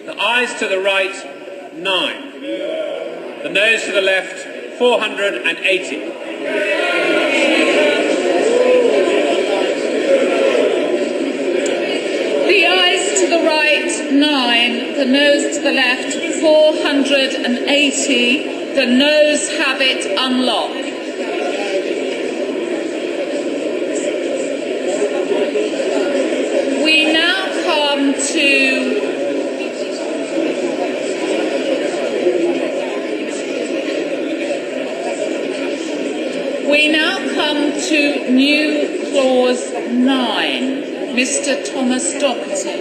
The ayes to the right, 9. The noes to the left, 480. The ayes to the right, 9. The noes to the left, 480. The noes have it unlocked. We now come to new clause 9. Mr. Thomas Doherty.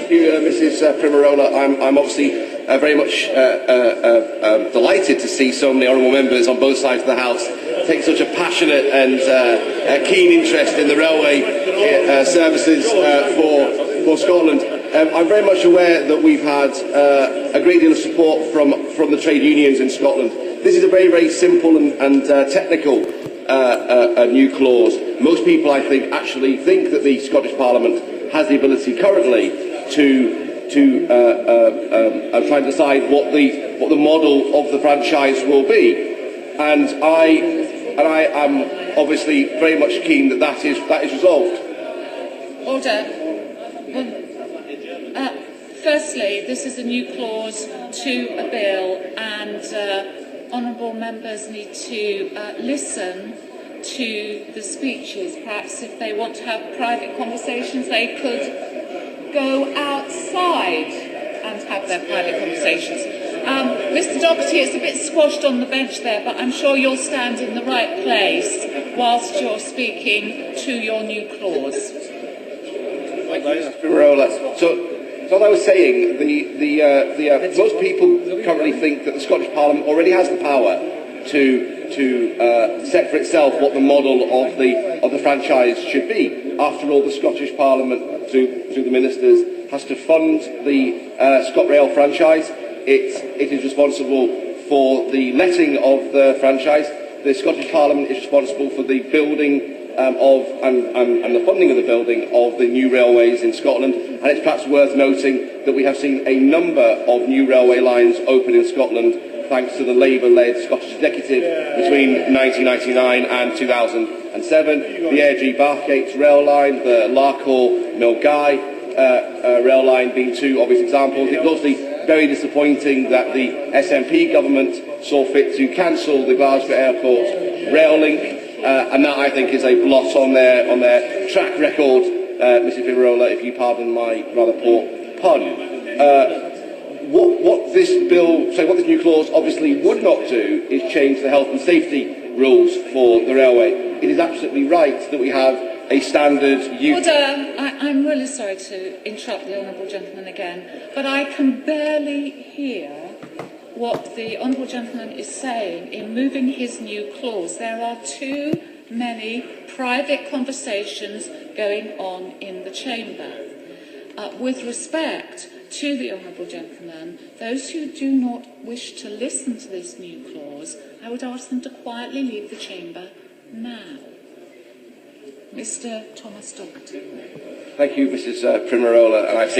Thank you, Mrs. Primarola. I'm obviously very much delighted to see so many honourable members on both sides of the House take such a passionate and keen interest in the railway services for Scotland. I'm very much aware that we've had a great deal of support from the trade unions in Scotland. This is a very, very simple and technical new clause. Most people, I think, actually think that the Scottish Parliament has the ability currently to try and decide what the model of the franchise will be, and I am obviously very much keen that is resolved. Order. Firstly, this is a new clause to a bill, and honourable members need to listen to the speeches. Perhaps if they want to have private conversations, they could go outside and have their private conversations. Mr. Doherty, it's a bit squashed on the bench there, but I'm sure you'll stand in the right place whilst you're speaking to your new clause. So as I was saying, most people currently think that the Scottish Parliament already has the power to set for itself what the model of the franchise should be. After all, the Scottish Parliament, through the ministers, has to fund the ScotRail franchise. It is responsible for the letting of the franchise. The Scottish Parliament is responsible for the building and the funding of the building of the new railways in Scotland. And it's perhaps worth noting that we have seen a number of new railway lines open in Scotland thanks to the Labour-led Scottish Executive between 1999 and 2007. The Airdrie Bathgate rail line, the Larkhall-Milngavie rail line being two obvious examples. It was obviously very disappointing that the SNP government saw fit to cancel the Glasgow Airport rail link, and that, I think, is a blot on their track record, Mrs. Primarola, if you pardon my rather poor pun. What this new clause obviously would not do is change the health and safety rules for the railway. It is absolutely right that we have a standard use. Order. I'm really sorry to interrupt the honourable gentleman again, but I can barely hear what the honourable gentleman is saying in moving his new clause. There are too many private conversations going on in the chamber. With respect to the honourable gentleman, those who do not wish to listen to this new clause, I would ask them to quietly leave the chamber now. Mr. Thomas Doherty. Thank you, Mrs. Primarola, and I've seen